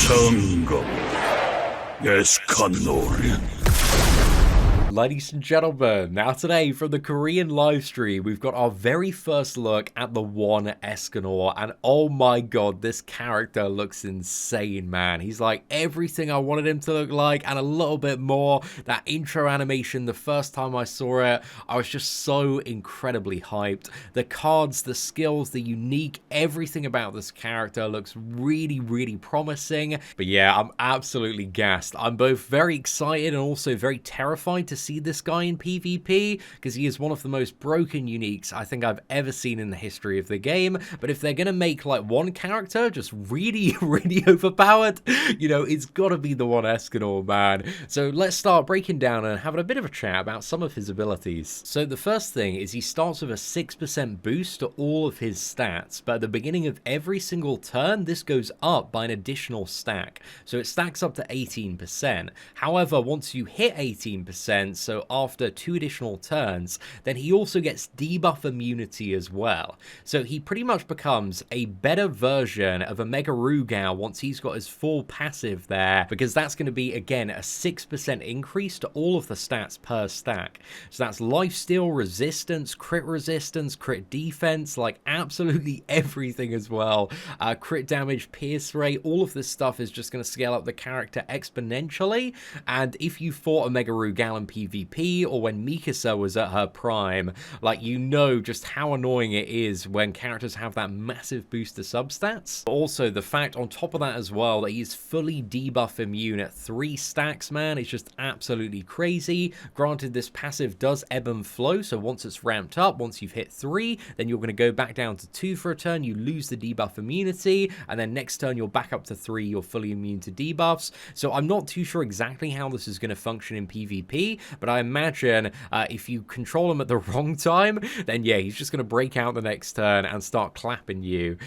성공, ESCANOR. Ladies and gentlemen, now today from the Korean livestream, we've got our very first look at the one ESCANOR, and oh my god, this character looks insane, man. He's like everything I wanted him to look like, and a little bit more. That intro animation, the first time I saw it, I was just so incredibly hyped. The cards, the skills, the unique, everything about this character looks really, really promising. But yeah, I'm absolutely gassed. I'm both very excited and also very terrified to see this guy in PvP, because he is one of the most broken uniques I think I've ever seen in the history of the game. But if they're gonna make like one character just really, really overpowered, you know, it's gotta be the one ESCANOR, man. So let's start breaking down and having a bit of a chat about some of his abilities. So the first thing is he starts with a 6% boost to all of his stats, but at the beginning of every single turn, this goes up by an additional stack. So it stacks up to 18%. However, once you hit 18%, so after 2 additional turns, then he also gets debuff immunity as well. So he pretty much becomes a better version of a Mega Rugal once he's got his full passive there, because that's going to be, again, a 6% increase to all of the stats per stack. So that's lifesteal, resistance, crit defense, like absolutely everything as well. Crit damage, pierce rate, all of this stuff is just going to scale up the character exponentially. And if you fought a Mega Rugal in PvP, or when Mikasa was at her prime, like, you know just how annoying it is when characters have that massive boost to substats. But also the fact on top of that as well that he's fully debuff immune at 3 stacks, man, is just absolutely crazy. Granted, this passive does ebb and flow, so once it's ramped up, once you've hit 3, then you're going to go back down to 2 for a turn, you lose the debuff immunity, and then next turn you're back up to 3, you're fully immune to debuffs. So I'm not too sure exactly how this is going to function in PvP, but I imagine if you control him at the wrong time, then yeah, he's just going to break out the next turn and start clapping you.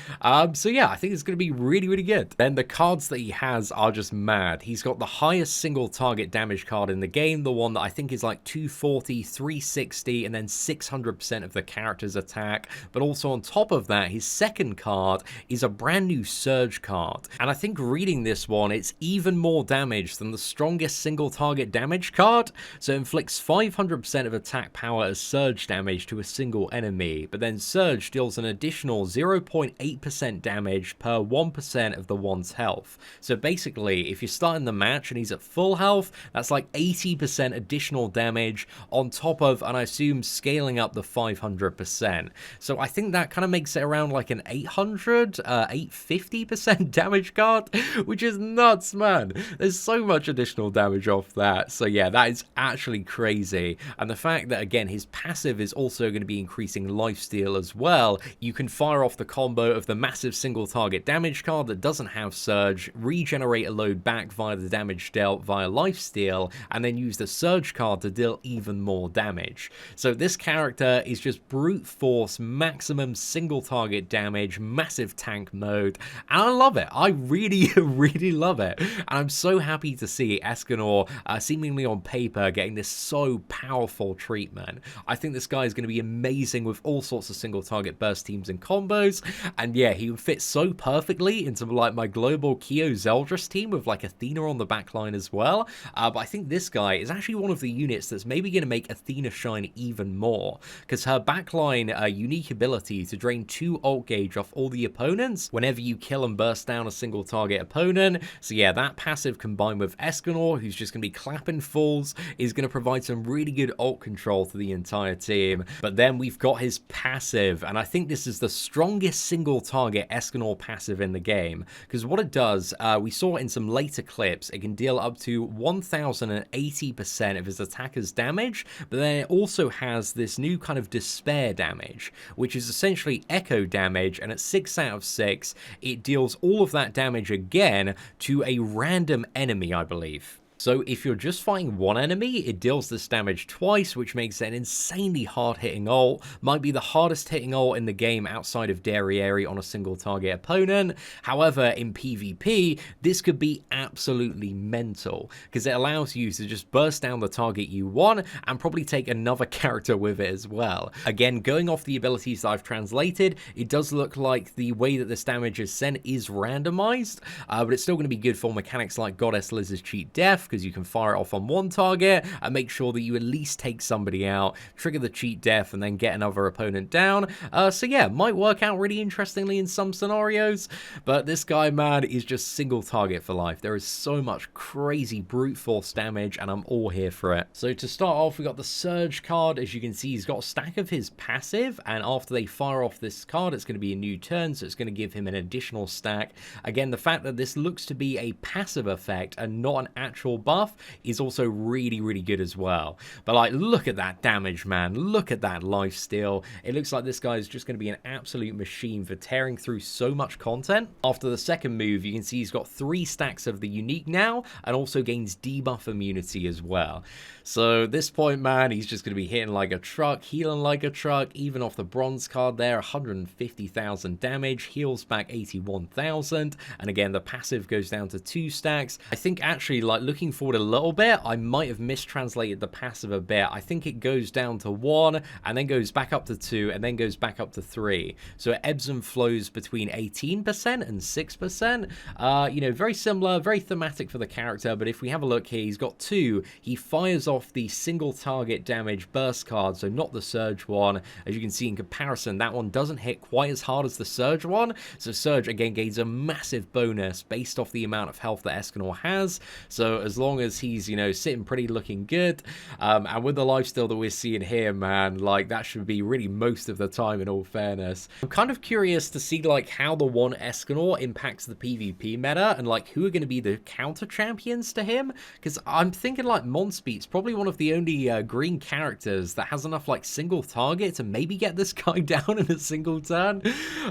So yeah, I think it's going to be really, really good. Then the cards that he has are just mad. He's got the highest single target damage card in the game, the one that I think is like 240, 360, and then 600% of the character's attack. But also on top of that, his second card is a brand new Surge card. And I think reading this one, it's even more damage than the strongest single target damage card. So it inflicts 500% of attack power as Surge damage to a single enemy, but then Surge deals an additional 0.8% damage per 1% of the one's health. So basically, if you're starting the match and he's at full health, that's like 80% additional damage on top of, and I assume, scaling up the 500%. So I think that kind of makes it around like an 850% damage card, which is nuts, man. There's so much additional damage off that. So yeah, that is actually crazy. And the fact that, again, his passive is also going to be increasing lifesteal as well. You can fire off the combo of the massive single target damage card that doesn't have Surge, regenerate a load back via the damage dealt via lifesteal, and then use the Surge card to deal even more damage. So this character is just brute force, maximum single target damage, massive tank mode, and I love it. I really, really love it. And I'm so happy to see ESCANOR seemingly on paper getting this so powerful treatment. I think this guy is going to be amazing with all sorts of single target burst teams and combos, and yeah, he would fit so perfectly into like my global Kyo Zeldris team with like Athena on the backline as well. But I think this guy is actually one of the units that's maybe going to make Athena shine even more, because her backline unique ability to drain 2 ult gauge off all the opponents whenever you kill and burst down a single target opponent. So yeah, that passive combined with ESCANOR, who's just going to be clapping fools, is going to provide some really good ult control to the entire team. But then we've got his passive, and I think this is the strongest single target ESCANOR passive in the game, because what it does, we saw in some later clips, it can deal up to 1080% of his attacker's damage, but then it also has this new kind of despair damage, which is essentially echo damage, and at 6 out of 6, it deals all of that damage again to a random enemy, I believe. So if you're just fighting one enemy, it deals this damage twice, which makes it an insanely hard-hitting ult. Might be the hardest hitting ult in the game outside of Derriere on a single target opponent. However, in PvP, this could be absolutely mental, because it allows you to just burst down the target you want and probably take another character with it as well. Again, going off the abilities that I've translated, it does look like the way that this damage is sent is randomized, but it's still going to be good for mechanics like Goddess Liz's Cheat Death, because you can fire it off on one target and make sure that you at least take somebody out, trigger the Cheat Death, and then get another opponent down. So yeah, might work out really interestingly in some scenarios, but this guy, man, is just single target for life. There is so much crazy brute force damage, and I'm all here for it. So to start off, we got the Surge card. As you can see, he's got a stack of his passive, and after they fire off this card, it's going to be a new turn, so it's going to give him an additional stack. Again, the fact that this looks to be a passive effect and not an actual buff is also really, really good as well. But like, look at that damage, man. Look at that lifesteal. It looks like this guy is just going to be an absolute machine for tearing through so much content. After the second move, you can see he's got 3 stacks of the unique now, and also gains debuff immunity as well. So at this point, man, he's just going to be hitting like a truck, healing like a truck. Even off the bronze card there, 150,000 damage, heals back 81,000, and again, the passive goes down to 2 stacks. I think actually, like, looking forward a little bit, I might have mistranslated the passive a bit. I think it goes down to 1, and then goes back up to 2, and then goes back up to 3. So it ebbs and flows between 18% and 6%. You know, very similar, very thematic for the character, but if we have a look here, he's got 2. He fires off the single target damage burst card, so not the Surge one. As you can see in comparison, that one doesn't hit quite as hard as the Surge one, so Surge again gains a massive bonus based off the amount of health that ESCANOR has. So as long as he's, you know, sitting pretty looking good, and with the lifesteal that we're seeing here, man, like, that should be really most of the time, in all fairness. I'm kind of curious to see like how the one ESCANOR impacts the PvP meta, and like who are going to be the counter champions to him, because I'm thinking like Monspeet's probably one of the only green characters that has enough like single target to maybe get this guy down in a single turn.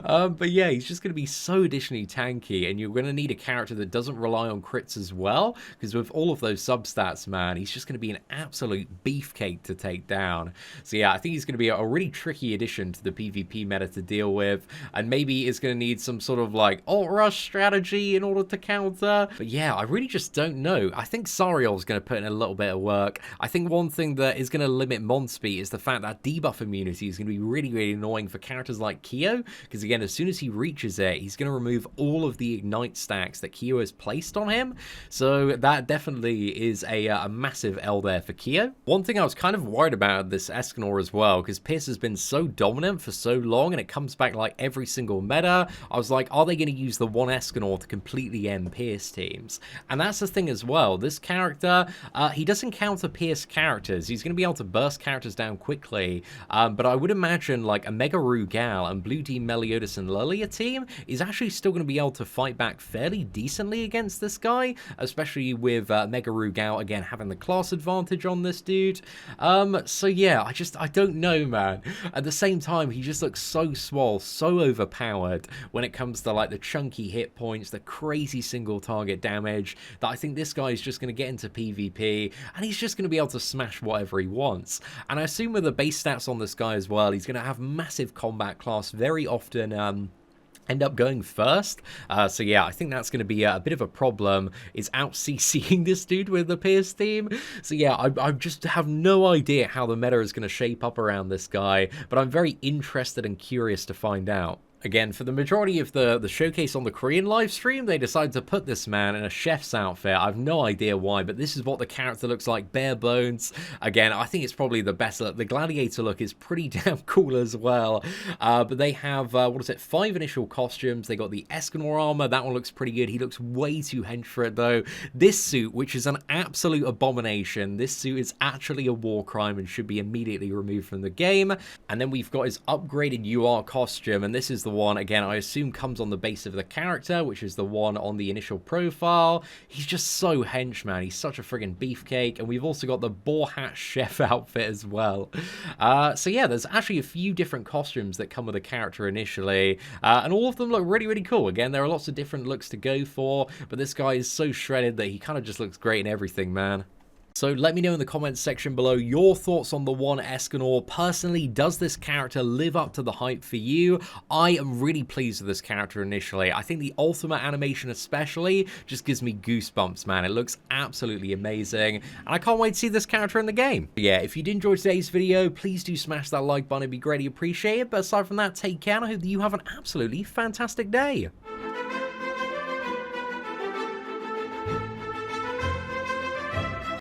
But yeah, he's just going to be so additionally tanky, and you're going to need a character that doesn't rely on crits as well, because with all of those substats, man, he's just going to be an absolute beefcake to take down. So yeah, I think he's going to be a really tricky addition to the PvP meta to deal with, and maybe is going to need some sort of like ult rush strategy in order to counter. But yeah, I really just don't know. I think Sariel's going to put in a little bit of work. I think one thing that is going to limit Monspeet is the fact that debuff immunity is going to be really, really annoying for characters like Kyo, because again, as soon as he reaches it, he's going to remove all of the ignite stacks that Kyo has placed on him. So that definitely is a massive L there for Kyo. One thing I was kind of worried about this ESCANOR as well, because Pierce has been so dominant for so long, and it comes back like every single meta. I was like, are they going to use the one ESCANOR to completely end Pierce teams? And that's the thing as well. This character, he doesn't counter Pierce characters. He's going to be able to burst characters down quickly, but I would imagine like a Mega Rugal and Blue Team Meliodas and Lilia team is actually still going to be able to fight back fairly decently against this guy, especially with Mega Rugal again having the class advantage on this dude. So yeah, I don't know, man. At the same time, he just looks so swole, so overpowered when it comes to like the chunky hit points, the crazy single target damage, that I think this guy is just going to get into PvP, and he's just going to be able to smash whatever he wants. And I assume with the base stats on this guy as well, he's going to have massive combat class, very often end up going first. So yeah, I think that's going to be a bit of a problem, is out CCing this dude with the Pierce team. So yeah, I just have no idea how the meta is going to shape up around this guy, but I'm very interested and curious to find out. Again, for the majority of the showcase on the Korean live stream, they decided to put this man in a chef's outfit. I have no idea why, but this is what the character looks like, bare bones. Again, I think it's probably the best look. The gladiator look is pretty damn cool as well. But they have, 5 initial costumes. They got the ESCANOR armor. That one looks pretty good. He looks way too hench for it, though. This suit, which is an absolute abomination. This suit is actually a war crime and should be immediately removed from the game. And then we've got his upgraded UR costume, and this is the the one, again, I assume comes on the base of the character, which is the one on the initial profile. He's just so hench, man. He's such a friggin' beefcake. And we've also got the boar hat chef outfit as well. So yeah, there's actually a few different costumes that come with the character initially, and all of them look really, really cool. Again, there are lots of different looks to go for, but this guy is so shredded that he kind of just looks great in everything, man. So let me know in the comments section below your thoughts on the one ESCANOR. Personally, does this character live up to the hype for you? I am really pleased with this character initially. I think the ultimate animation especially just gives me goosebumps, man. It looks absolutely amazing, and I can't wait to see this character in the game. But yeah, if you did enjoy today's video, please do smash that like button. It'd be greatly appreciated. But aside from that, take care, and I hope that you have an absolutely fantastic day.